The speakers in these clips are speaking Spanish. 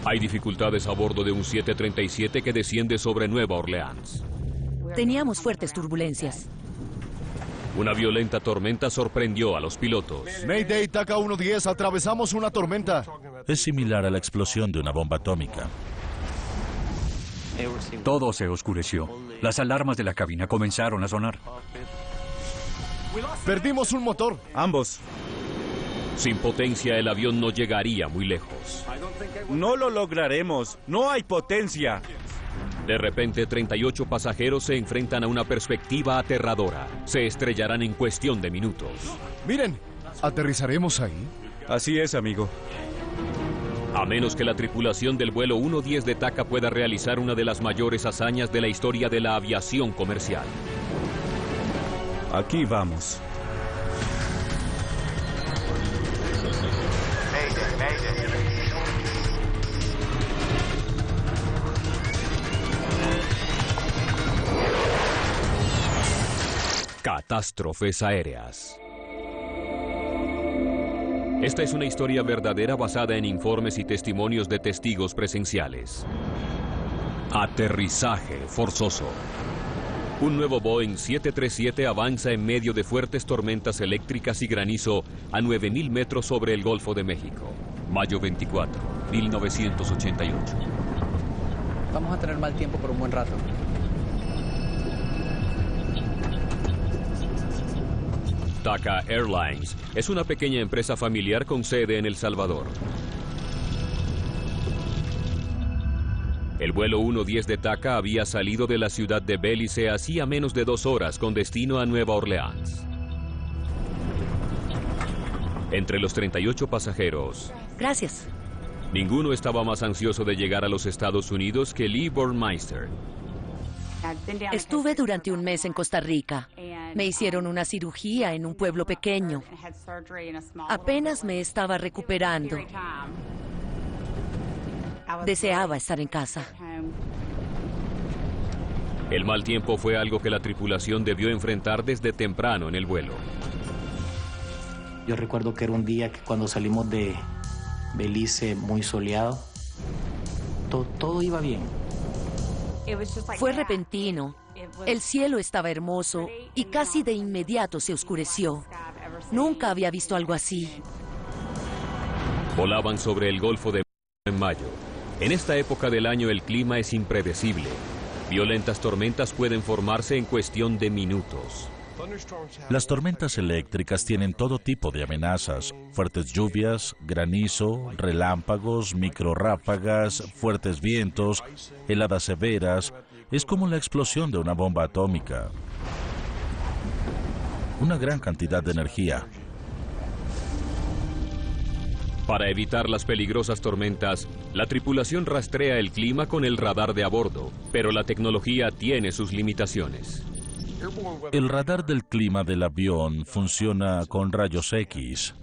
Hay dificultades a bordo de un 737 que desciende sobre Nueva Orleans. Teníamos fuertes turbulencias. Una violenta tormenta sorprendió a los pilotos. Mayday, TACA 110, atravesamos una tormenta. Es similar a la explosión de una bomba atómica. Todo se oscureció. Las alarmas de la cabina comenzaron a sonar. Perdimos un motor. Ambos. Sin potencia, el avión no llegaría muy lejos. No lo lograremos. No hay potencia. De repente, 38 pasajeros se enfrentan a una perspectiva aterradora. Se estrellarán en cuestión de minutos. Miren, ¿aterrizaremos ahí? Así es, amigo. A menos que la tripulación del vuelo 110 de TACA pueda realizar una de las mayores hazañas de la historia de la aviación comercial. Aquí vamos. Catástrofes aéreas. Esta es una historia verdadera basada en informes y testimonios de testigos presenciales. Aterrizaje forzoso. Un nuevo Boeing 737 avanza en medio de fuertes tormentas eléctricas y granizo a 9.000 metros sobre el Golfo de México. Mayo 24, 1988. Vamos a tener mal tiempo por un buen rato. TACA Airlines es una pequeña empresa familiar con sede en El Salvador. El vuelo 110 de TACA había salido de la ciudad de Belice hacía menos de 2 horas con destino a Nueva Orleans. Entre los 38 pasajeros, Gracias. ninguno estaba más ansioso de llegar a los Estados Unidos que Lee Burmeister. Estuve durante un mes en Costa Rica. Me hicieron una cirugía en un pueblo pequeño. Apenas me estaba recuperando. Deseaba estar en casa. El mal tiempo fue algo que la tripulación debió enfrentar desde temprano en el vuelo. Yo recuerdo que era un día que cuando salimos de Belice muy soleado, todo iba bien. Fue repentino. El cielo estaba hermoso y casi de inmediato se oscureció. Nunca había visto algo así. Volaban sobre el Golfo de México en mayo. En esta época del año el clima es impredecible. Violentas tormentas pueden formarse en cuestión de minutos. Las tormentas eléctricas tienen todo tipo de amenazas: fuertes lluvias, granizo, relámpagos, microrráfagas, fuertes vientos, heladas severas. Es como la explosión de una bomba atómica. Una gran cantidad de energía. Para evitar las peligrosas tormentas, la tripulación rastrea el clima con el radar de a bordo, pero la tecnología tiene sus limitaciones. El radar del clima del avión funciona con rayos X.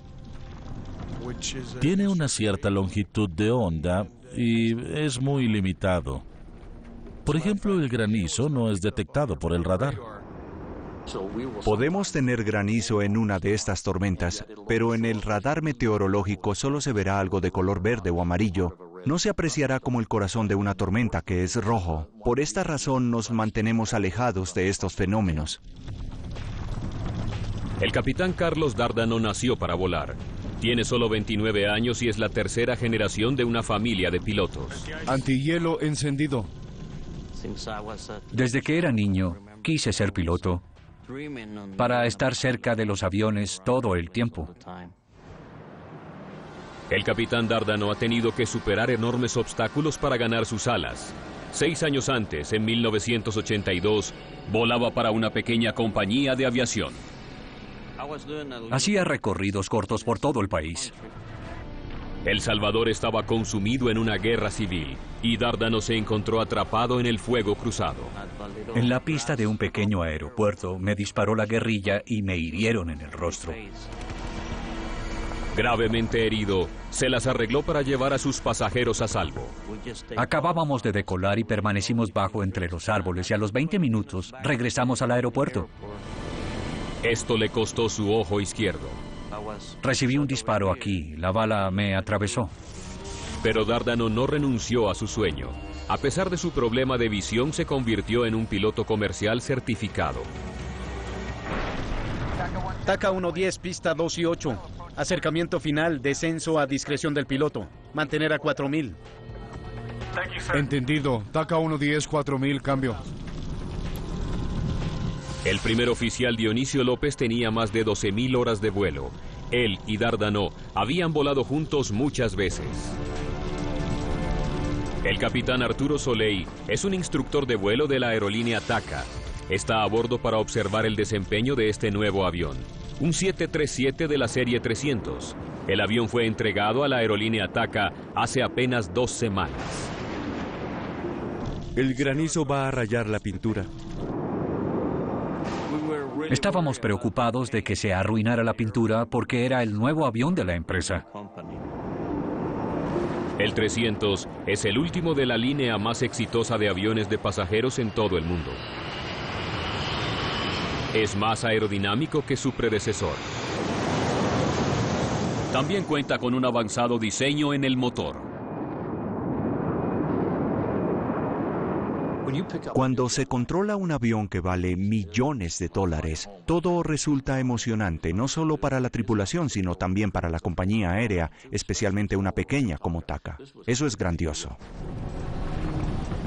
Tiene una cierta longitud de onda y es muy limitado. Por ejemplo, el granizo no es detectado por el radar. Podemos tener granizo en una de estas tormentas, pero en el radar meteorológico solo se verá algo de color verde o amarillo. No se apreciará como el corazón de una tormenta, que es rojo. Por esta razón nos mantenemos alejados de estos fenómenos. El capitán Carlos Dárdano nació para volar. Tiene solo 29 años y es la tercera generación de una familia de pilotos. Antihielo encendido. Desde que era niño, quise ser piloto para estar cerca de los aviones todo el tiempo. El capitán Dárdano ha tenido que superar enormes obstáculos para ganar sus alas. 6 años antes, en 1982, volaba para una pequeña compañía de aviación. Hacía recorridos cortos por todo el país. El Salvador estaba consumido en una guerra civil y Dárdano se encontró atrapado en el fuego cruzado. En la pista de un pequeño aeropuerto me disparó la guerrilla y me hirieron en el rostro. Gravemente herido, se las arregló para llevar a sus pasajeros a salvo. Acabábamos de decolar y permanecimos bajo entre los árboles y a los 20 minutos regresamos al aeropuerto. Esto le costó su ojo izquierdo. Recibí un disparo aquí, la bala me atravesó. Pero Dárdano no renunció a su sueño. A pesar de su problema de visión, se convirtió en un piloto comercial certificado. TACA 110, pista 2 y 8. Acercamiento final, descenso a discreción del piloto. Mantener a 4000. Entendido. TACA 110, 4000, cambio. El primer oficial Dionisio López tenía más de 12.000 horas de vuelo. Él y Dárdano habían volado juntos muchas veces. El capitán Arturo Soleil es un instructor de vuelo de la aerolínea TACA. Está a bordo para observar el desempeño de este nuevo avión, un 737 de la serie 300. El avión fue entregado a la aerolínea TACA hace apenas 2 semanas. El granizo va a rayar la pintura. Estábamos preocupados de que se arruinara la pintura porque era el nuevo avión de la empresa. El 300 es el último de la línea más exitosa de aviones de pasajeros en todo el mundo. Es más aerodinámico que su predecesor. También cuenta con un avanzado diseño en el motor. Cuando se controla un avión que vale millones de dólares, todo resulta emocionante, no solo para la tripulación, sino también para la compañía aérea, especialmente una pequeña como TACA. Eso es grandioso.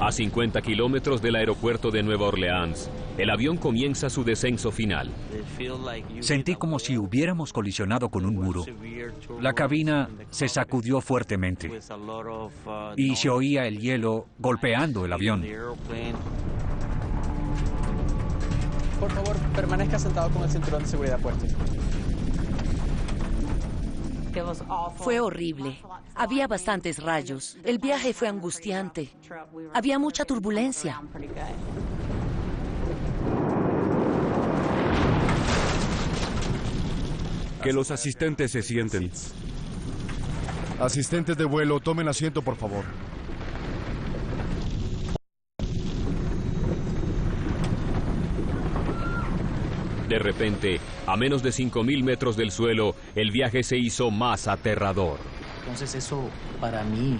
A 50 kilómetros del aeropuerto de Nueva Orleans, el avión comienza su descenso final. Sentí como si hubiéramos colisionado con un muro. La cabina se sacudió fuertemente y se oía el hielo golpeando el avión. Por favor, permanezca sentado con el cinturón de seguridad puesto. Fue horrible. Había bastantes rayos. El viaje fue angustiante. Había mucha turbulencia. Que los asistentes se sienten. Asistentes de vuelo, tomen asiento, por favor. De repente, a menos de 5.000 metros del suelo, el viaje se hizo más aterrador. Entonces eso para mí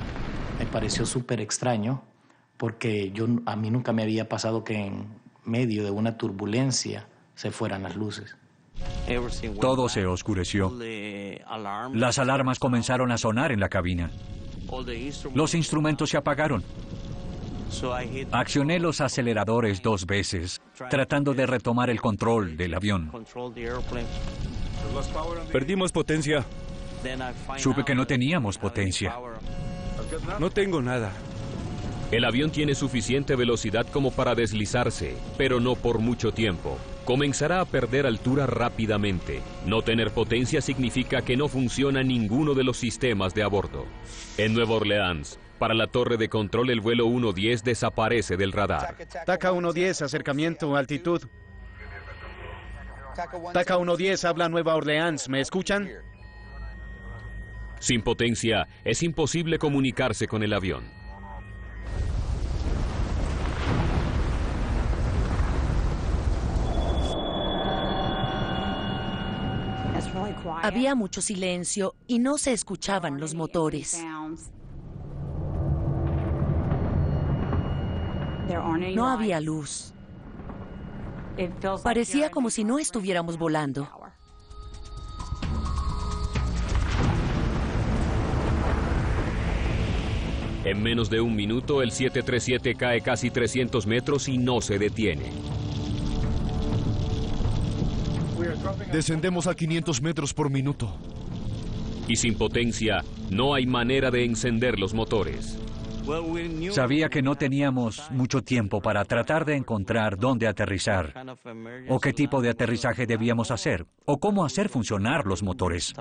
me pareció súper extraño porque a mí nunca me había pasado que en medio de una turbulencia se fueran las luces. Todo se oscureció. Las alarmas comenzaron a sonar en la cabina. Los instrumentos se apagaron. Accioné los aceleradores 2 veces, tratando de retomar el control del avión. Perdimos potencia. Supe que no teníamos potencia. No tengo nada. El avión tiene suficiente velocidad como para deslizarse, pero no por mucho tiempo. Comenzará a perder altura rápidamente. No tener potencia significa que no funciona ninguno de los sistemas de a bordo. En Nueva Orleans, para la torre de control, el vuelo 110 desaparece del radar. TACA 110, acercamiento, altitud. TACA 110, habla Nueva Orleans, ¿me escuchan? Sin potencia, es imposible comunicarse con el avión. Había mucho silencio y no se escuchaban los motores. No había luz. Parecía como si no estuviéramos volando. En menos de 1 minuto, el 737 cae casi 300 metros y no se detiene. Descendemos a 500 metros por minuto. Y sin potencia, no hay manera de encender los motores. Sabía que no teníamos mucho tiempo para tratar de encontrar dónde aterrizar, o qué tipo de aterrizaje debíamos hacer, o cómo hacer funcionar los motores.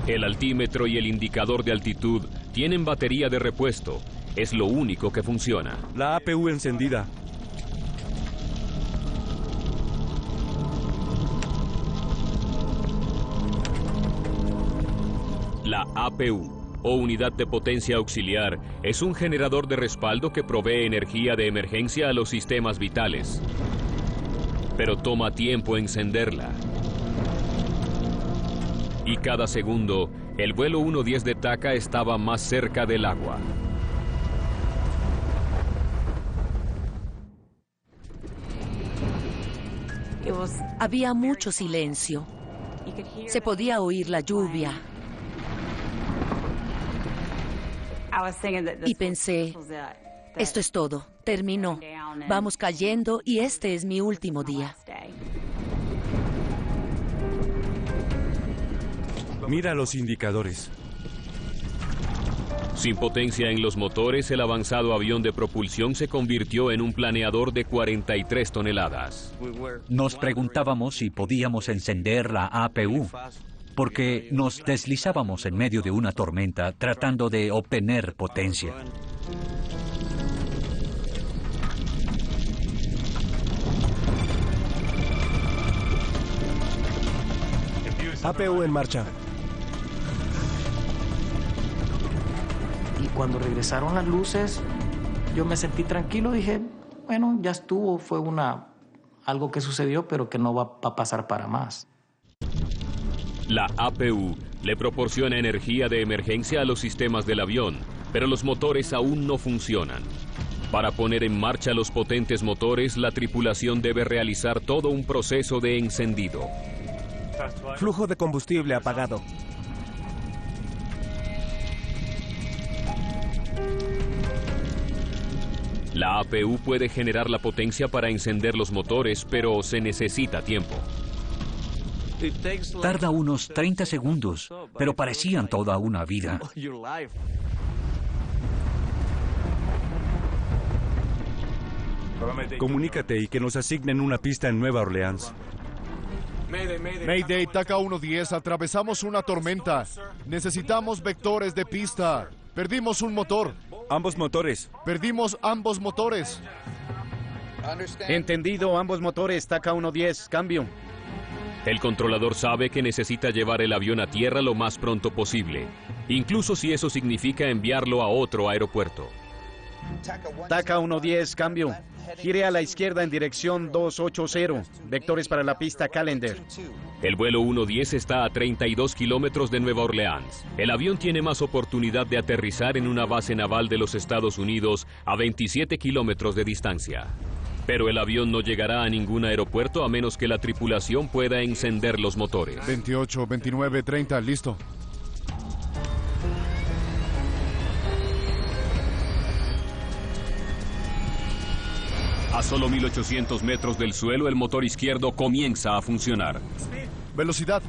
El altímetro y el indicador de altitud tienen batería de repuesto. Es lo único que funciona. La APU encendida. La APU, o Unidad de Potencia Auxiliar, es un generador de respaldo que provee energía de emergencia a los sistemas vitales. Pero toma tiempo encenderla. Y cada segundo, el vuelo 110 de TACA estaba más cerca del agua. Había mucho silencio. Se podía oír la lluvia. Y pensé, esto es todo, terminó. Vamos cayendo y este es mi último día. Mira los indicadores. Sin potencia en los motores, el avanzado avión de propulsión se convirtió en un planeador de 43 toneladas. Nos preguntábamos si podíamos encender la APU, porque nos deslizábamos en medio de una tormenta tratando de obtener potencia. APU en marcha. Y cuando regresaron las luces, yo me sentí tranquilo. Dije, bueno, ya estuvo, fue algo que sucedió, pero que no va a pasar para más. La APU le proporciona energía de emergencia a los sistemas del avión, pero los motores aún no funcionan. Para poner en marcha los potentes motores, la tripulación debe realizar todo un proceso de encendido. Flujo de combustible apagado. La APU puede generar la potencia para encender los motores, pero se necesita tiempo. Tarda unos 30 segundos, pero parecían toda una vida. Comunícate y que nos asignen una pista en Nueva Orleans. Mayday, TACA 110, atravesamos una tormenta. Necesitamos vectores de pista. Perdimos un motor. Ambos motores. Perdimos ambos motores. Entendido, ambos motores, TACA 110, cambio. El controlador sabe que necesita llevar el avión a tierra lo más pronto posible, incluso si eso significa enviarlo a otro aeropuerto. TACA 110, cambio. Gire a la izquierda en dirección 280. Vectores para la pista Callender. El vuelo 110 está a 32 kilómetros de Nueva Orleans. El avión tiene más oportunidad de aterrizar en una base naval de los Estados Unidos a 27 kilómetros de distancia. Pero el avión no llegará a ningún aeropuerto a menos que la tripulación pueda encender los motores. 28, 29, 30, listo. A solo 1800 metros del suelo, el motor izquierdo comienza a funcionar. Velocidad.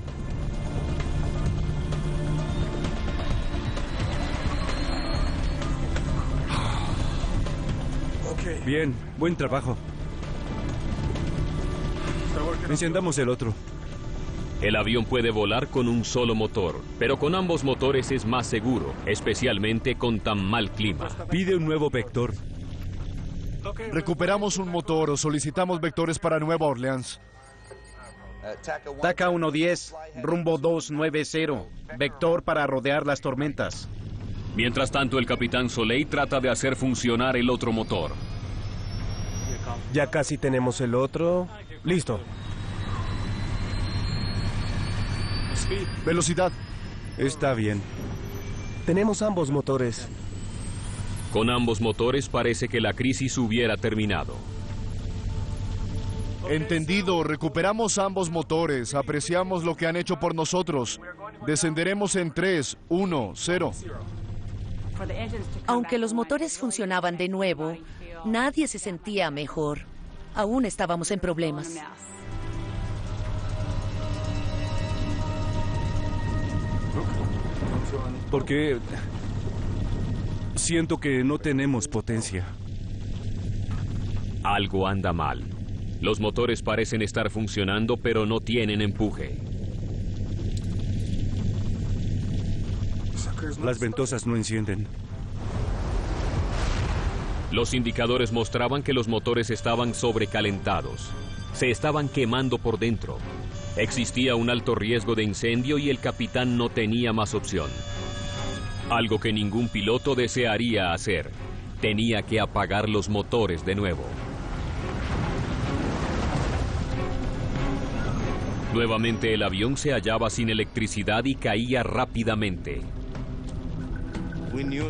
Bien, buen trabajo. Encendamos el otro. El avión puede volar con un solo motor, pero con ambos motores es más seguro, especialmente con tan mal clima. Pide un nuevo vector. Recuperamos un motor o solicitamos vectores para Nueva Orleans. TACA 110, rumbo 290. Vector para rodear las tormentas. Mientras tanto, el capitán Soleil trata de hacer funcionar el otro motor. Ya casi tenemos el otro. Listo. Velocidad. Está bien. Tenemos ambos motores. Con ambos motores parece que la crisis hubiera terminado. Entendido, recuperamos ambos motores. Apreciamos lo que han hecho por nosotros. Descenderemos en 3, 1, 0. Aunque los motores funcionaban de nuevo, nadie se sentía mejor. Aún estábamos en problemas. Porque siento que no tenemos potencia. Algo anda mal. Los motores parecen estar funcionando, pero no tienen empuje. Las ventosas no encienden. Los indicadores mostraban que los motores estaban sobrecalentados. Se estaban quemando por dentro. Existía un alto riesgo de incendio y el capitán no tenía más opción. Algo que ningún piloto desearía hacer. Tenía que apagar los motores de nuevo. Nuevamente el avión se hallaba sin electricidad y caía rápidamente.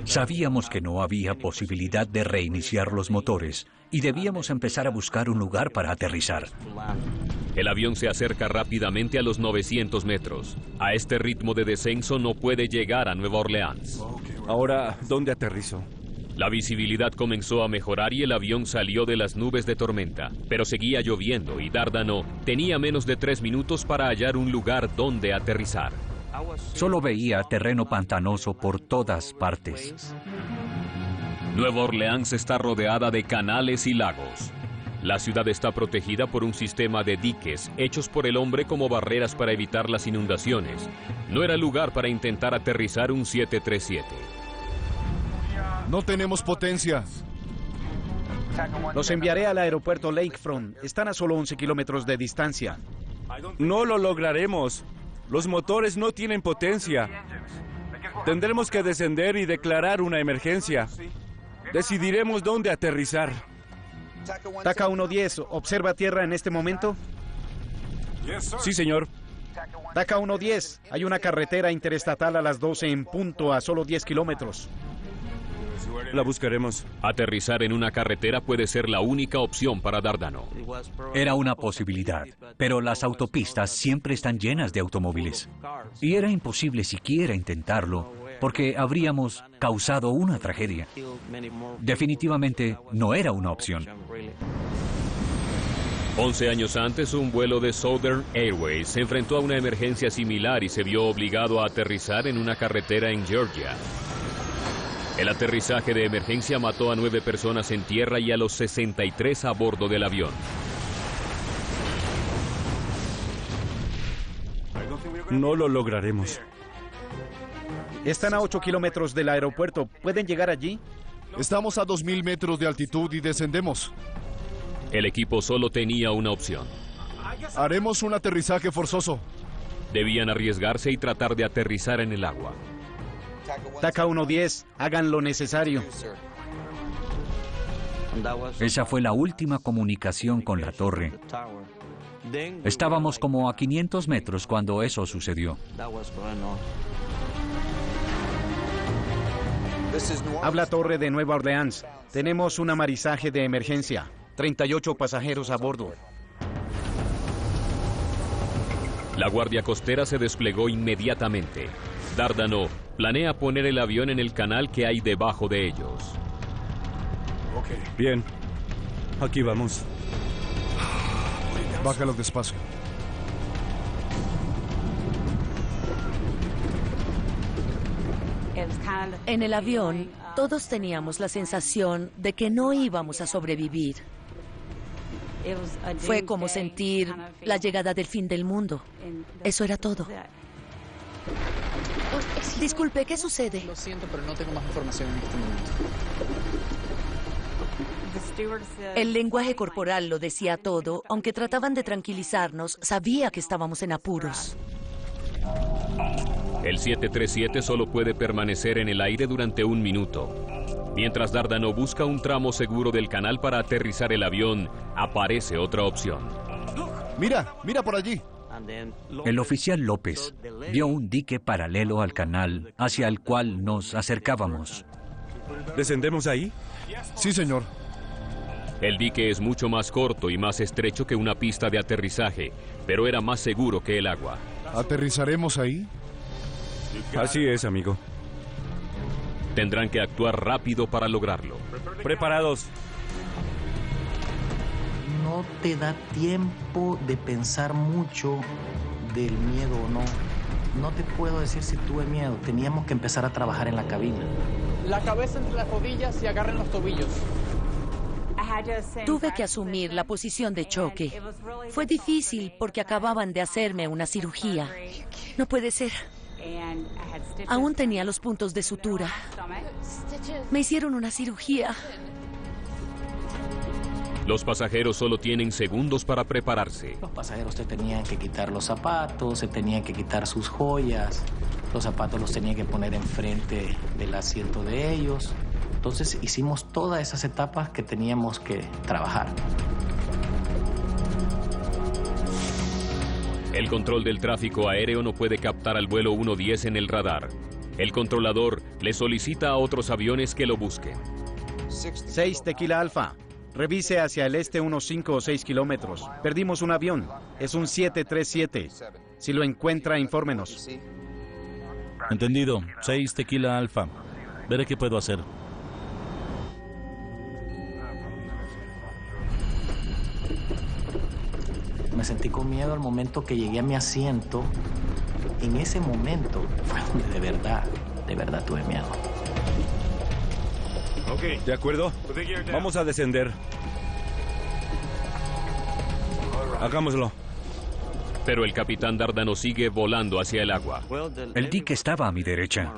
Sabíamos que no había posibilidad de reiniciar los motores y debíamos empezar a buscar un lugar para aterrizar. El avión se acerca rápidamente a los 900 metros. A este ritmo de descenso no puede llegar a Nueva Orleans. Ahora, ¿dónde aterrizo? La visibilidad comenzó a mejorar y el avión salió de las nubes de tormenta, pero seguía lloviendo y Dardano tenía menos de 3 minutos para hallar un lugar donde aterrizar. Solo veía terreno pantanoso por todas partes. Nueva Orleans está rodeada de canales y lagos. La ciudad está protegida por un sistema de diques hechos por el hombre como barreras para evitar las inundaciones. No era lugar para intentar aterrizar un 737. No tenemos potencia. Los enviaré al aeropuerto Lakefront. Están a solo 11 kilómetros de distancia. No lo lograremos. Los motores no tienen potencia. Tendremos que descender y declarar una emergencia. Decidiremos dónde aterrizar. TACA 110, ¿observa tierra en este momento? Sí, señor. TACA 110, hay una carretera interestatal a las 12 en punto a solo 10 kilómetros. La buscaremos. Aterrizar en una carretera puede ser la única opción para Dardano. Era una posibilidad, pero las autopistas siempre están llenas de automóviles. Y era imposible siquiera intentarlo, porque habríamos causado una tragedia. Definitivamente no era una opción. 11 años antes, un vuelo de Southern Airways se enfrentó a una emergencia similar y se vio obligado a aterrizar en una carretera en Georgia. El aterrizaje de emergencia mató a 9 personas en tierra y a los 63 a bordo del avión. No lo lograremos. Están a 8 kilómetros del aeropuerto. ¿Pueden llegar allí? Estamos a 2.000 metros de altitud y descendemos. El equipo solo tenía una opción. Haremos un aterrizaje forzoso. Debían arriesgarse y tratar de aterrizar en el agua. TACA 110, hagan lo necesario. Esa fue la última comunicación con la torre. Estábamos como a 500 metros cuando eso sucedió. Habla Torre de Nueva Orleans. Tenemos un amarizaje de emergencia. 38 pasajeros a bordo. La guardia costera se desplegó inmediatamente. Dardano planea poner el avión en el canal que hay debajo de ellos. Bien. Aquí vamos. Bájalo despacio. En el avión, todos teníamos la sensación de que no íbamos a sobrevivir. Fue como sentir la llegada del fin del mundo. Eso era todo. Disculpe, ¿qué sucede? Lo siento, pero no tengo más información en este momento. El lenguaje corporal lo decía todo, aunque trataban de tranquilizarnos, sabía que estábamos en apuros. El 737 solo puede permanecer en el aire durante 1 minuto. Mientras Dardano busca un tramo seguro del canal para aterrizar el avión, aparece otra opción. Mira por allí. El oficial López vio un dique paralelo al canal hacia el cual nos acercábamos. ¿Descendemos ahí? Sí, señor. El dique es mucho más corto y más estrecho que una pista de aterrizaje, pero era más seguro que el agua. ¿Aterrizaremos ahí? Así es, amigo. Tendrán que actuar rápido para lograrlo. Preparados. No te da tiempo de pensar mucho del miedo o no. No te puedo decir si tuve miedo. Teníamos que empezar a trabajar en la cabina. La cabeza entre las rodillas y agarren los tobillos. Tuve que asumir la posición de choque. Fue difícil porque acababan de hacerme una cirugía. No puede ser. Aún tenía los puntos de sutura. Me hicieron una cirugía. Los pasajeros solo tienen segundos para prepararse. Los pasajeros se tenían que quitar los zapatos, se tenían que quitar sus joyas. Los zapatos los tenían que poner enfrente del asiento de ellos. Entonces hicimos todas esas etapas que teníamos que trabajar. El control del tráfico aéreo no puede captar al vuelo 110 en el radar. El controlador le solicita a otros aviones que lo busquen. 6 Tequila Alfa. Revise hacia el este unos 5 o 6 kilómetros. Perdimos un avión. Es un 737. Si lo encuentra, infórmenos. Entendido. 6 Tequila Alfa. Veré qué puedo hacer. Me sentí con miedo al momento que llegué a mi asiento. En ese momento fue donde de verdad tuve miedo. ¿De acuerdo? Vamos a descender. Hagámoslo. Pero el capitán Dárdano sigue volando hacia el agua. El dique estaba a mi derecha.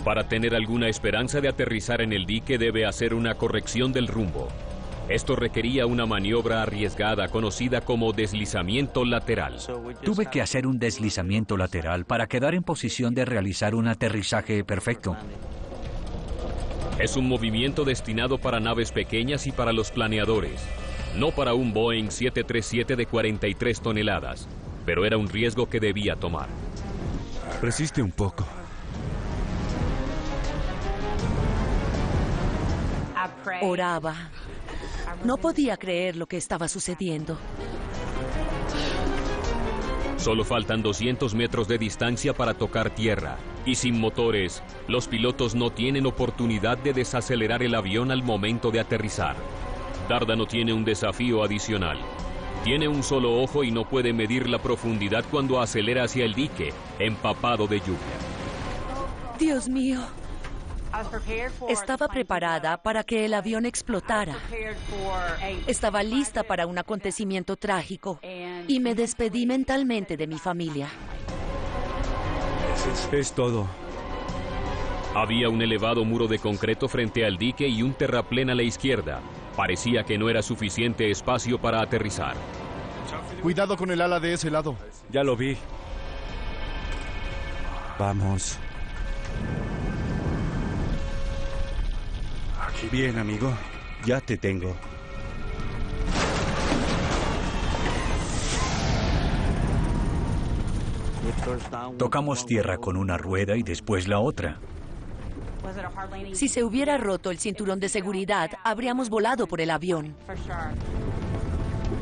Para tener alguna esperanza de aterrizar en el dique debe hacer una corrección del rumbo. Esto requería una maniobra arriesgada conocida como deslizamiento lateral. Tuve que hacer un deslizamiento lateral para quedar en posición de realizar un aterrizaje perfecto. Es un movimiento destinado para naves pequeñas y para los planeadores, no para un Boeing 737 de 43 toneladas, pero era un riesgo que debía tomar. Resiste un poco. Oraba. No podía creer lo que estaba sucediendo. Solo faltan 200 metros de distancia para tocar tierra. Y sin motores, los pilotos no tienen oportunidad de desacelerar el avión al momento de aterrizar. Dárdano tiene un desafío adicional. Tiene un solo ojo y no puede medir la profundidad cuando acelera hacia el dique, empapado de lluvia. Dios mío. Estaba preparada para que el avión explotara. Estaba lista para un acontecimiento trágico y me despedí mentalmente de mi familia. Es todo. Había un elevado muro de concreto frente al dique y un terraplén a la izquierda. Parecía que no era suficiente espacio para aterrizar. Cuidado con el ala de ese lado. Ya lo vi. Vamos. Bien, amigo. Ya te tengo. Tocamos tierra con una rueda y después la otra. Si se hubiera roto el cinturón de seguridad, habríamos volado por el avión.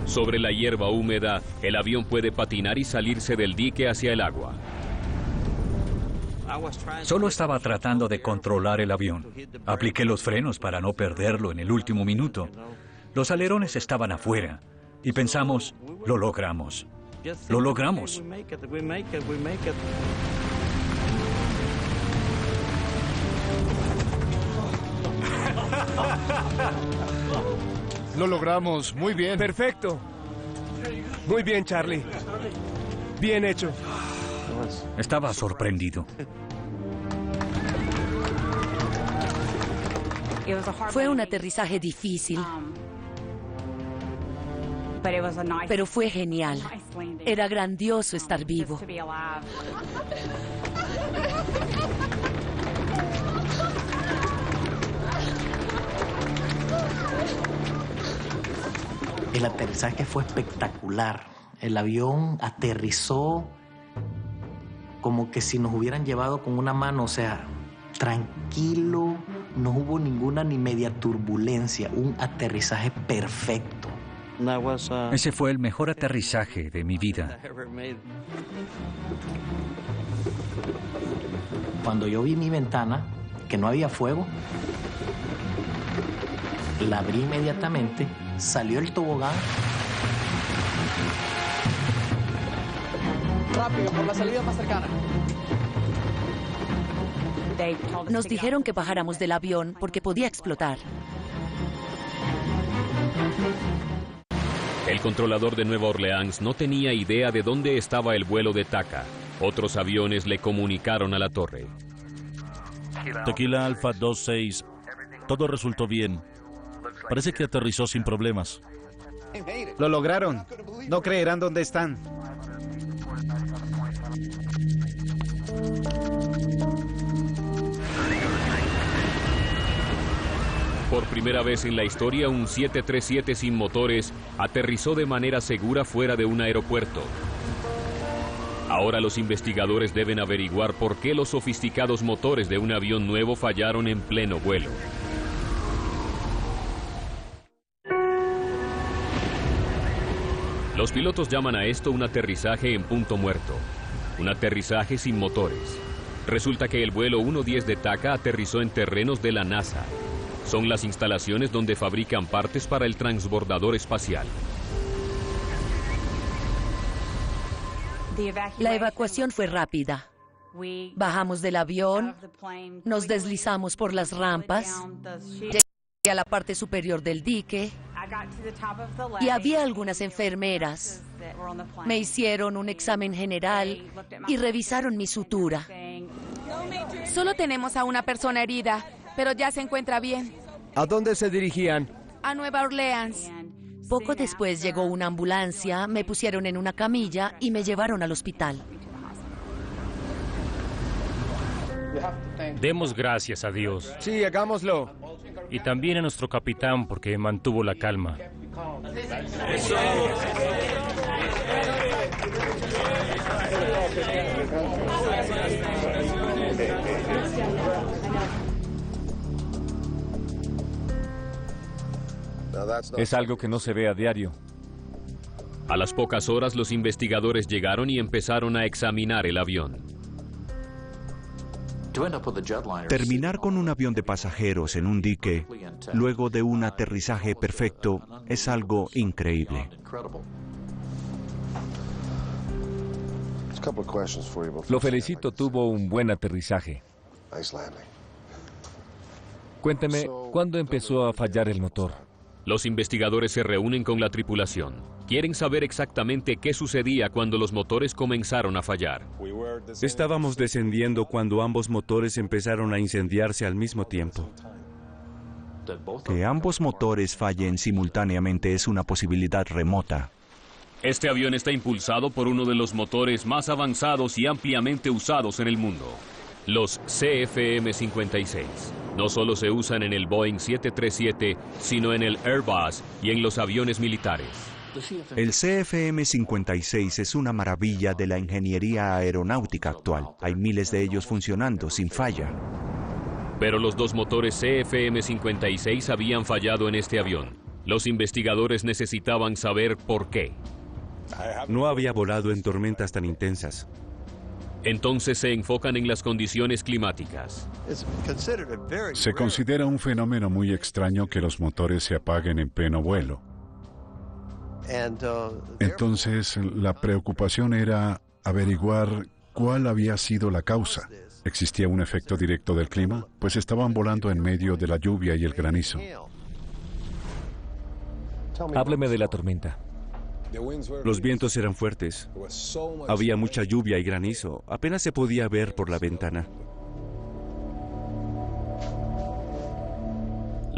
Sobre la hierba húmeda, el avión puede patinar y salirse del dique hacia el agua. Solo estaba tratando de controlar el avión. Apliqué los frenos para no perderlo en el último minuto. Los alerones estaban afuera y pensamos, lo logramos. Lo logramos. Lo logramos, muy bien. Perfecto. Muy bien, Charlie. Bien hecho. Estaba sorprendido. Fue un aterrizaje difícil, pero fue genial. Era grandioso estar vivo. El aterrizaje fue espectacular. El avión aterrizó como que si nos hubieran llevado con una mano, o sea, tranquilo, no hubo ninguna ni media turbulencia, un aterrizaje perfecto. Ese fue el mejor aterrizaje de mi vida. Cuando yo vi mi ventana, que no había fuego, la abrí inmediatamente, salió el tobogán. Rápido, por la salida más cercana. Nos dijeron que bajáramos del avión porque podía explotar. El controlador de Nueva Orleans no tenía idea de dónde estaba el vuelo de TACA. Otros aviones le comunicaron a la torre. Tequila Alfa 26. Todo resultó bien. Parece que aterrizó sin problemas. Lo lograron. No creerán dónde están. Por primera vez en la historia, un 737 sin motores aterrizó de manera segura fuera de un aeropuerto. Ahora los investigadores deben averiguar por qué los sofisticados motores de un avión nuevo fallaron en pleno vuelo. Los pilotos llaman a esto un aterrizaje en punto muerto, un aterrizaje sin motores. Resulta que el vuelo 110 de TACA aterrizó en terrenos de la NASA. Son las instalaciones donde fabrican partes para el transbordador espacial. La evacuación fue rápida. Bajamos del avión, nos deslizamos por las rampas, llegué a la parte superior del dique y había algunas enfermeras. Me hicieron un examen general y revisaron mi sutura. Solo tenemos a una persona herida, pero ya se encuentra bien. ¿A dónde se dirigían? A Nueva Orleans. Poco después llegó una ambulancia, me pusieron en una camilla y me llevaron al hospital. Demos gracias a Dios. Sí, hagámoslo. Y también a nuestro capitán porque mantuvo la calma. Es algo que no se ve a diario. A las pocas horas los investigadores llegaron y empezaron a examinar el avión. Terminar con un avión de pasajeros en un dique, luego de un aterrizaje perfecto, es algo increíble. Lo felicito, tuvo un buen aterrizaje. Cuénteme, ¿cuándo empezó a fallar el motor? Los investigadores se reúnen con la tripulación. Quieren saber exactamente qué sucedía cuando los motores comenzaron a fallar. Estábamos descendiendo cuando ambos motores empezaron a incendiarse al mismo tiempo. Que ambos motores fallen simultáneamente es una posibilidad remota. Este avión está impulsado por uno de los motores más avanzados y ampliamente usados en el mundo, los CFM56. No solo se usan en el Boeing 737, sino en el Airbus y en los aviones militares. El CFM56 es una maravilla de la ingeniería aeronáutica actual. Hay miles de ellos funcionando sin falla. Pero los dos motores CFM56 habían fallado en este avión. Los investigadores necesitaban saber por qué. No había volado en tormentas tan intensas. Entonces se enfocan en las condiciones climáticas. Se considera un fenómeno muy extraño que los motores se apaguen en pleno vuelo. Entonces, la preocupación era averiguar cuál había sido la causa. ¿Existía un efecto directo del clima? Pues estaban volando en medio de la lluvia y el granizo. Hábleme de la tormenta. Los vientos eran fuertes. Había mucha lluvia y granizo. Apenas se podía ver por la ventana.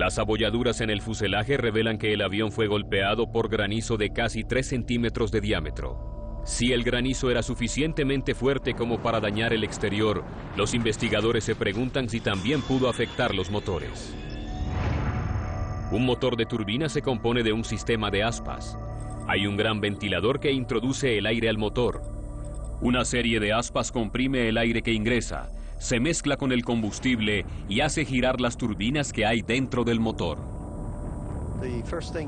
Las abolladuras en el fuselaje revelan que el avión fue golpeado por granizo de casi 3 centímetros de diámetro. Si el granizo era suficientemente fuerte como para dañar el exterior, los investigadores se preguntan si también pudo afectar los motores. Un motor de turbina se compone de un sistema de aspas. Hay un gran ventilador que introduce el aire al motor. Una serie de aspas comprime el aire que ingresa, se mezcla con el combustible y hace girar las turbinas que hay dentro del motor.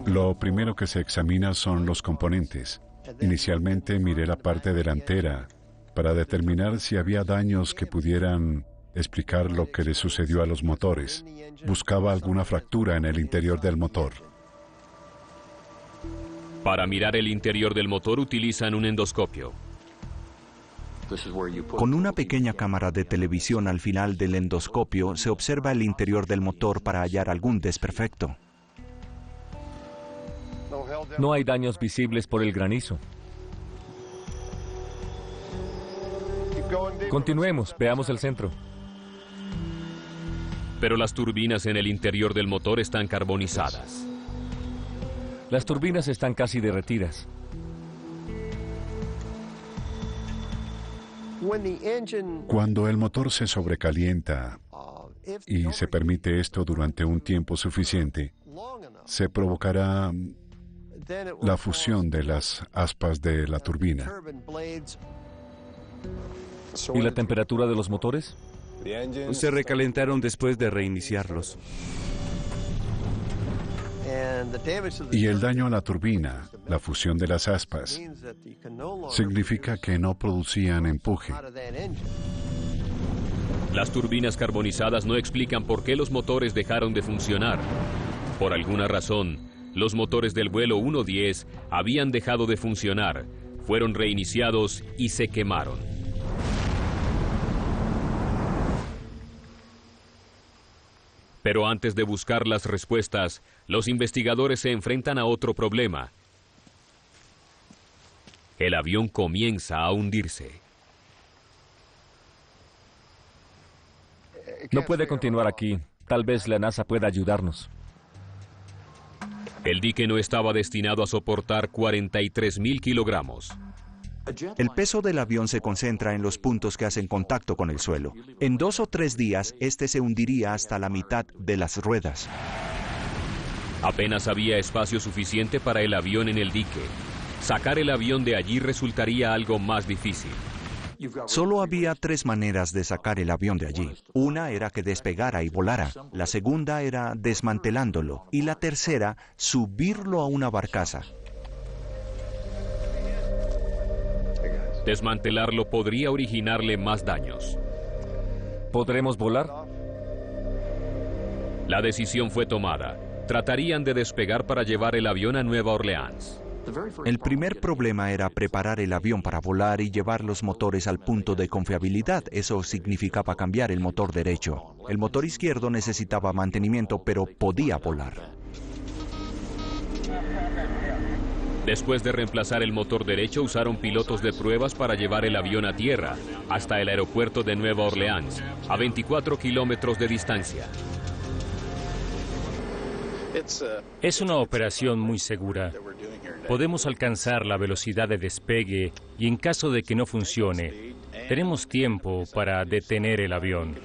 Lo primero que se examina son los componentes. Inicialmente miré la parte delantera para determinar si había daños que pudieran explicar lo que le sucedió a los motores. Buscaba alguna fractura en el interior del motor. Para mirar el interior del motor utilizan un endoscopio. Con una pequeña cámara de televisión al final del endoscopio se observa el interior del motor para hallar algún desperfecto. No hay daños visibles por el granizo. Continuemos, veamos el centro. Pero las turbinas en el interior del motor están carbonizadas. Las turbinas están casi derretidas. Cuando el motor se sobrecalienta y se permite esto durante un tiempo suficiente, se provocará la fusión de las aspas de la turbina. ¿Y la temperatura de los motores? Se recalentaron después de reiniciarlos. Y el daño a la turbina, la fusión de las aspas, significa que no producían empuje. Las turbinas carbonizadas no explican por qué los motores dejaron de funcionar. Por alguna razón, los motores del vuelo 110 habían dejado de funcionar, fueron reiniciados y se quemaron. Pero antes de buscar las respuestas, los investigadores se enfrentan a otro problema. El avión comienza a hundirse. No puede continuar aquí. Tal vez la NASA pueda ayudarnos. El dique no estaba destinado a soportar 43.000 kilogramos. El peso del avión se concentra en los puntos que hacen contacto con el suelo. En 2 o 3 días, este se hundiría hasta la mitad de las ruedas. Apenas había espacio suficiente para el avión en el dique. Sacar el avión de allí resultaría algo más difícil. Solo había 3 maneras de sacar el avión de allí. Una era que despegara y volara. La segunda era desmantelándolo. Y la tercera, subirlo a una barcaza. Desmantelarlo podría originarle más daños. ¿Podremos volar? La decisión fue tomada. Tratarían de despegar para llevar el avión a Nueva Orleans. El primer problema era preparar el avión para volar y llevar los motores al punto de confiabilidad. Eso significaba cambiar el motor derecho. El motor izquierdo necesitaba mantenimiento, pero podía volar. Después de reemplazar el motor derecho, usaron pilotos de pruebas para llevar el avión a tierra, hasta el aeropuerto de Nueva Orleans, a 24 kilómetros de distancia. Es una operación muy segura. Podemos alcanzar la velocidad de despegue y en caso de que no funcione, tenemos tiempo para detener el avión.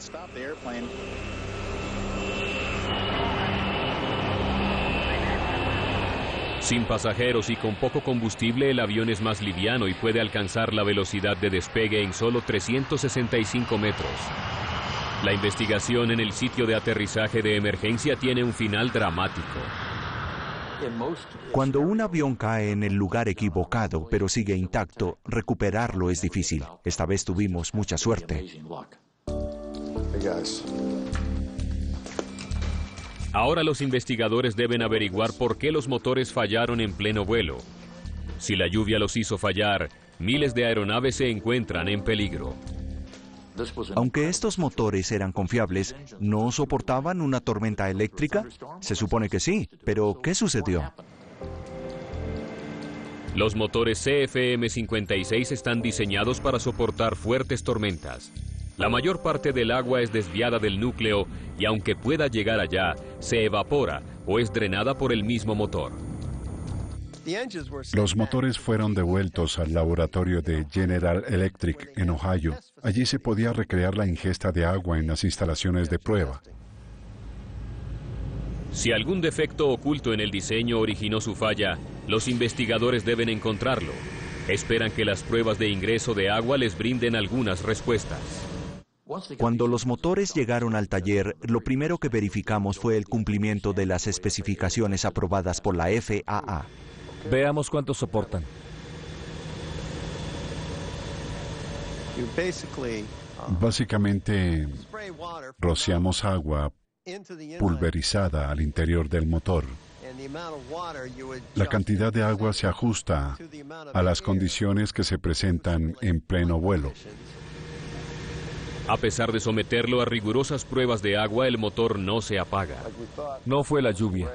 Sin pasajeros y con poco combustible, el avión es más liviano y puede alcanzar la velocidad de despegue en solo 365 metros. La investigación en el sitio de aterrizaje de emergencia tiene un final dramático. Cuando un avión cae en el lugar equivocado, pero sigue intacto, recuperarlo es difícil. Esta vez tuvimos mucha suerte. Ahora los investigadores deben averiguar por qué los motores fallaron en pleno vuelo. Si la lluvia los hizo fallar, miles de aeronaves se encuentran en peligro. Aunque estos motores eran confiables, ¿no soportaban una tormenta eléctrica? Se supone que sí, pero ¿qué sucedió? Los motores CFM56 están diseñados para soportar fuertes tormentas. La mayor parte del agua es desviada del núcleo y aunque pueda llegar allá, se evapora o es drenada por el mismo motor. Los motores fueron devueltos al laboratorio de General Electric en Ohio. Allí se podía recrear la ingesta de agua en las instalaciones de prueba. Si algún defecto oculto en el diseño originó su falla, los investigadores deben encontrarlo. Esperan que las pruebas de ingreso de agua les brinden algunas respuestas. Cuando los motores llegaron al taller, lo primero que verificamos fue el cumplimiento de las especificaciones aprobadas por la FAA. Veamos cuánto soportan. Básicamente, rociamos agua pulverizada al interior del motor. La cantidad de agua se ajusta a las condiciones que se presentan en pleno vuelo. A pesar de someterlo a rigurosas pruebas de agua, el motor no se apaga. No fue la lluvia.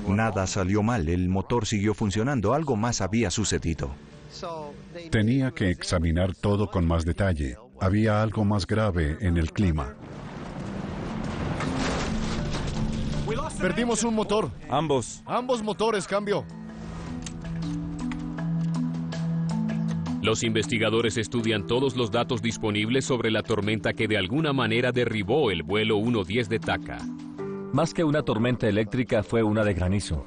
Nada salió mal, el motor siguió funcionando, algo más había sucedido. Tenía que examinar todo con más detalle. Había algo más grave en el clima. Perdimos un motor. Ambos. Ambos motores, cambio. Los investigadores estudian todos los datos disponibles sobre la tormenta que de alguna manera derribó el vuelo 110 de TACA. Más que una tormenta eléctrica, fue una de granizo.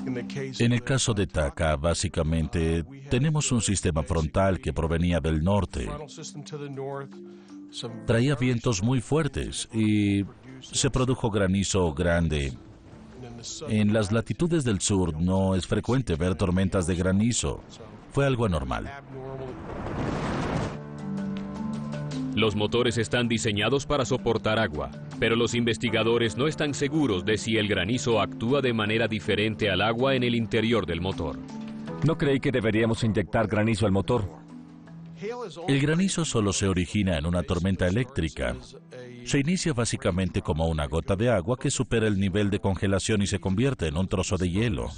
En el caso de Taka, básicamente, tenemos un sistema frontal que provenía del norte. Traía vientos muy fuertes y se produjo granizo grande. En las latitudes del sur no es frecuente ver tormentas de granizo. Fue algo anormal. Los motores están diseñados para soportar agua, pero los investigadores no están seguros de si el granizo actúa de manera diferente al agua en el interior del motor. No creí que deberíamos inyectar granizo al motor. El granizo solo se origina en una tormenta eléctrica. Se inicia básicamente como una gota de agua que supera el nivel de congelación y se convierte en un trozo de hielo.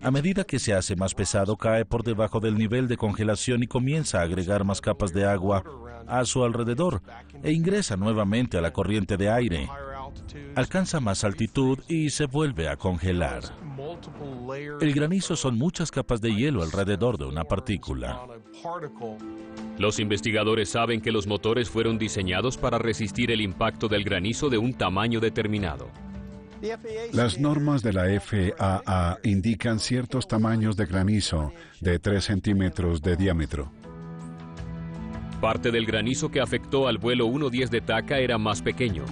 A medida que se hace más pesado, cae por debajo del nivel de congelación y comienza a agregar más capas de agua a su alrededor e ingresa nuevamente a la corriente de aire. Alcanza más altitud y se vuelve a congelar. El granizo son muchas capas de hielo alrededor de una partícula. Los investigadores saben que los motores fueron diseñados para resistir el impacto del granizo de un tamaño determinado. Las normas de la FAA indican ciertos tamaños de granizo de 3 centímetros de diámetro. Parte del granizo que afectó al vuelo 110 de Taka era más pequeño.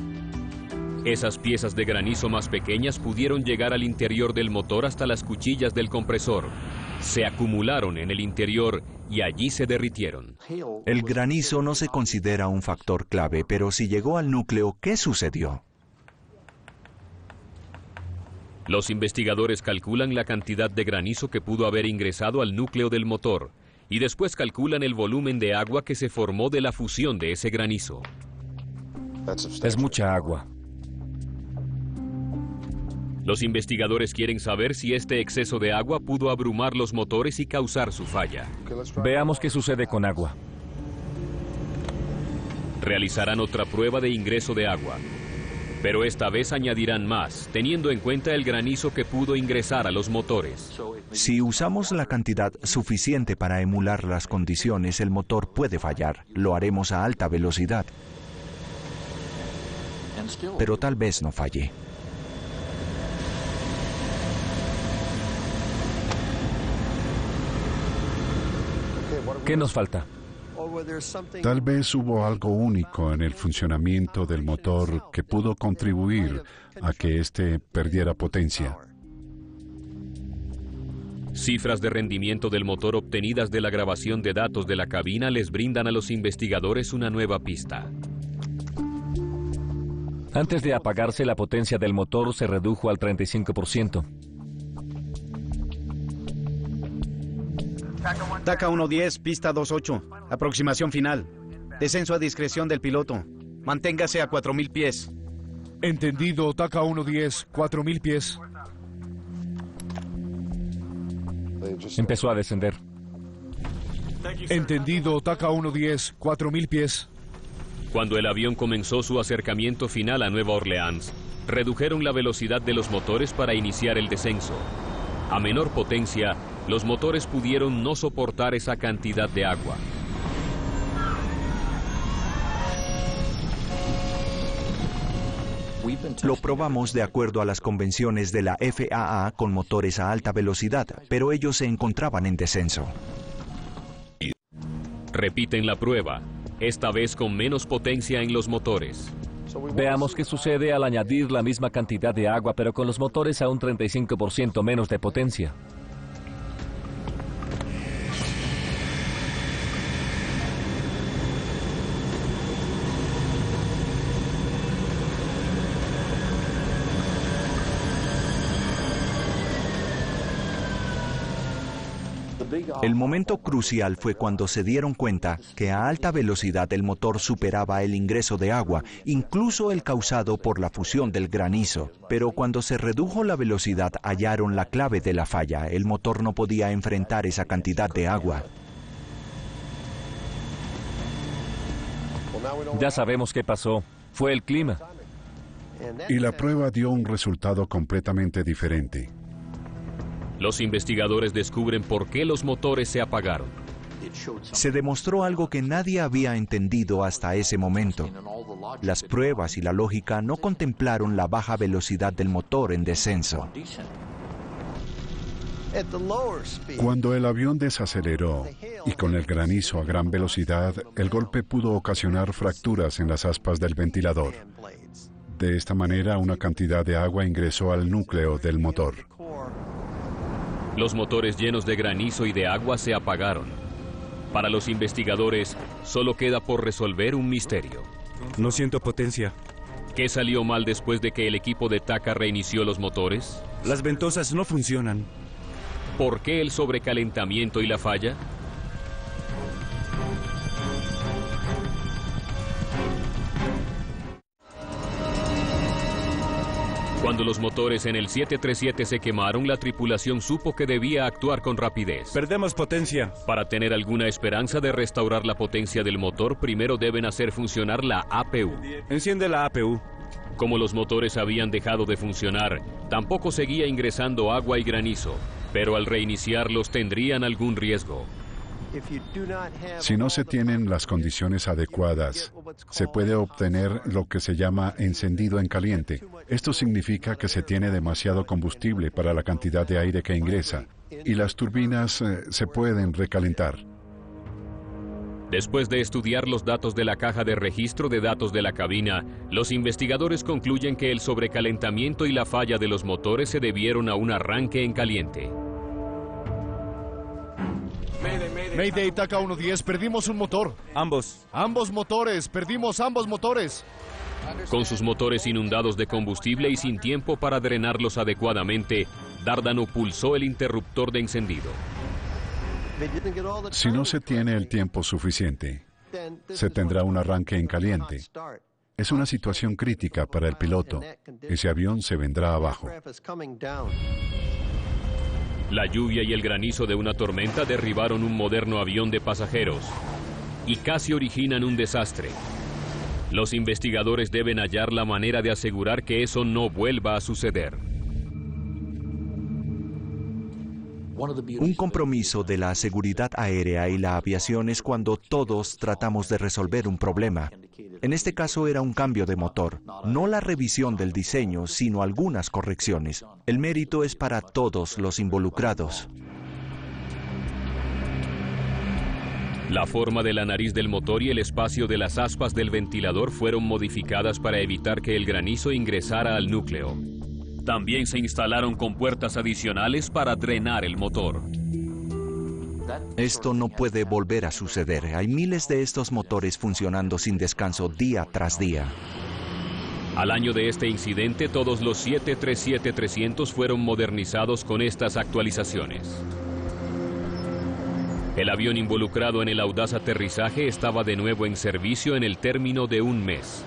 Esas piezas de granizo más pequeñas pudieron llegar al interior del motor hasta las cuchillas del compresor. Se acumularon en el interior y allí se derritieron. El granizo no se considera un factor clave, pero si llegó al núcleo, ¿qué sucedió? Los investigadores calculan la cantidad de granizo que pudo haber ingresado al núcleo del motor y después calculan el volumen de agua que se formó de la fusión de ese granizo. Es mucha agua. Los investigadores quieren saber si este exceso de agua pudo abrumar los motores y causar su falla. Veamos qué sucede con agua. Realizarán otra prueba de ingreso de agua, pero esta vez añadirán más, teniendo en cuenta el granizo que pudo ingresar a los motores. Si usamos la cantidad suficiente para emular las condiciones, el motor puede fallar. Lo haremos a alta velocidad. Pero tal vez no falle. ¿Qué nos falta? Tal vez hubo algo único en el funcionamiento del motor que pudo contribuir a que éste perdiera potencia. Cifras de rendimiento del motor obtenidas de la grabación de datos de la cabina les brindan a los investigadores una nueva pista. Antes de apagarse, la potencia del motor se redujo al 35%. Taka 110, pista 28. Aproximación final. Descenso a discreción del piloto. Manténgase a 4.000 pies. Entendido, Taka 110, 4.000 pies. Empezó a descender. Entendido, Taka 110, 4.000 pies. Cuando el avión comenzó su acercamiento final a Nueva Orleans, redujeron la velocidad de los motores para iniciar el descenso. A menor potencia, los motores pudieron no soportar esa cantidad de agua. Lo probamos de acuerdo a las convenciones de la FAA con motores a alta velocidad, pero ellos se encontraban en descenso. Repiten la prueba, esta vez con menos potencia en los motores. Veamos qué sucede al añadir la misma cantidad de agua, pero con los motores a un 35% menos de potencia. El momento crucial fue cuando se dieron cuenta que a alta velocidad el motor superaba el ingreso de agua, incluso el causado por la fusión del granizo. Pero cuando se redujo la velocidad hallaron la clave de la falla. El motor no podía enfrentar esa cantidad de agua. Ya sabemos qué pasó. Fue el clima. Y la prueba dio un resultado completamente diferente. Los investigadores descubren por qué los motores se apagaron. Se demostró algo que nadie había entendido hasta ese momento. Las pruebas y la lógica no contemplaron la baja velocidad del motor en descenso. Cuando el avión desaceleró y con el granizo a gran velocidad, el golpe pudo ocasionar fracturas en las aspas del ventilador. De esta manera, una cantidad de agua ingresó al núcleo del motor. Los motores llenos de granizo y de agua se apagaron. Para los investigadores, solo queda por resolver un misterio. No siento potencia. ¿Qué salió mal después de que el equipo de TACA reinició los motores? Las ventosas no funcionan. ¿Por qué el sobrecalentamiento y la falla? Cuando los motores en el 737 se quemaron, la tripulación supo que debía actuar con rapidez. Perdemos potencia. Para tener alguna esperanza de restaurar la potencia del motor, primero deben hacer funcionar la APU. Enciende la APU. Como los motores habían dejado de funcionar, tampoco seguía ingresando agua y granizo, pero al reiniciarlos tendrían algún riesgo. Si no se tienen las condiciones adecuadas, se puede obtener lo que se llama encendido en caliente. Esto significa que se tiene demasiado combustible para la cantidad de aire que ingresa, y las turbinas se pueden recalentar. Después de estudiar los datos de la caja de registro de datos de la cabina, los investigadores concluyen que el sobrecalentamiento y la falla de los motores se debieron a un arranque en caliente. Mayday, TACA 110, perdimos un motor. Ambos. Ambos motores, perdimos ambos motores. Con sus motores inundados de combustible y sin tiempo para drenarlos adecuadamente, Dárdano pulsó el interruptor de encendido. Si no se tiene el tiempo suficiente, se tendrá un arranque en caliente. Es una situación crítica para el piloto. Ese avión se vendrá abajo. La lluvia y el granizo de una tormenta derribaron un moderno avión de pasajeros y casi originan un desastre. Los investigadores deben hallar la manera de asegurar que eso no vuelva a suceder. Un compromiso de la seguridad aérea y la aviación es cuando todos tratamos de resolver un problema. En este caso era un cambio de motor, no la revisión del diseño, sino algunas correcciones. El mérito es para todos los involucrados. La forma de la nariz del motor y el espacio de las aspas del ventilador fueron modificadas para evitar que el granizo ingresara al núcleo. También se instalaron compuertas adicionales para drenar el motor. Esto no puede volver a suceder. Hay miles de estos motores funcionando sin descanso día tras día. Al año de este incidente, todos los 737-300 fueron modernizados con estas actualizaciones. El avión involucrado en el audaz aterrizaje estaba de nuevo en servicio en el término de un mes.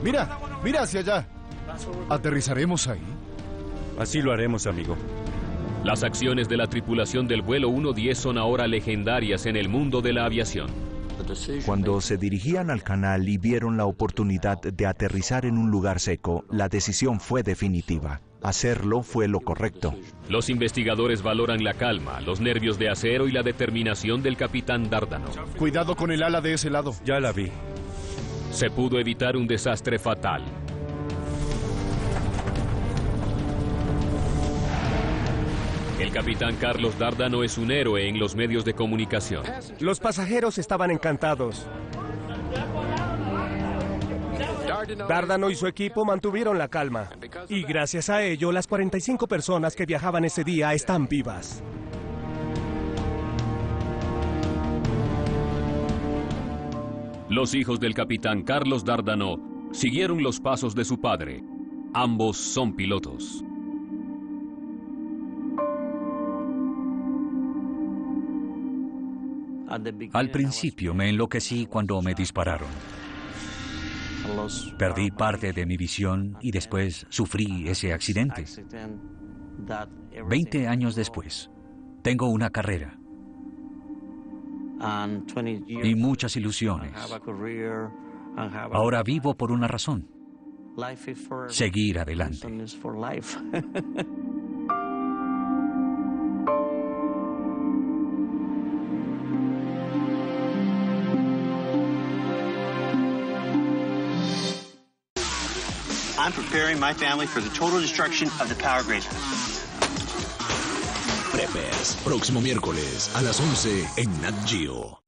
Mira, mira hacia allá. ¿Aterrizaremos ahí? Así lo haremos, amigo. Las acciones de la tripulación del vuelo 110 son ahora legendarias en el mundo de la aviación. Cuando se dirigían al canal y vieron la oportunidad de aterrizar en un lugar seco, la decisión fue definitiva. Hacerlo fue lo correcto. Los investigadores valoran la calma, los nervios de acero y la determinación del capitán Dárdano. Cuidado con el ala de ese lado. Ya la vi. Se pudo evitar un desastre fatal. El capitán Carlos Dárdano es un héroe en los medios de comunicación. Los pasajeros estaban encantados. Dárdano y su equipo mantuvieron la calma. Y gracias a ello, las 45 personas que viajaban ese día están vivas. Los hijos del capitán Carlos Dárdano siguieron los pasos de su padre. Ambos son pilotos. Al principio me enloquecí cuando me dispararon. Perdí parte de mi visión y después sufrí ese accidente. 20 años después, tengo una carrera y muchas ilusiones. Ahora vivo por una razón: seguir adelante. I'm preparing my family for the total destruction of the power grid. Próximo miércoles a las 11 en Nat Geo.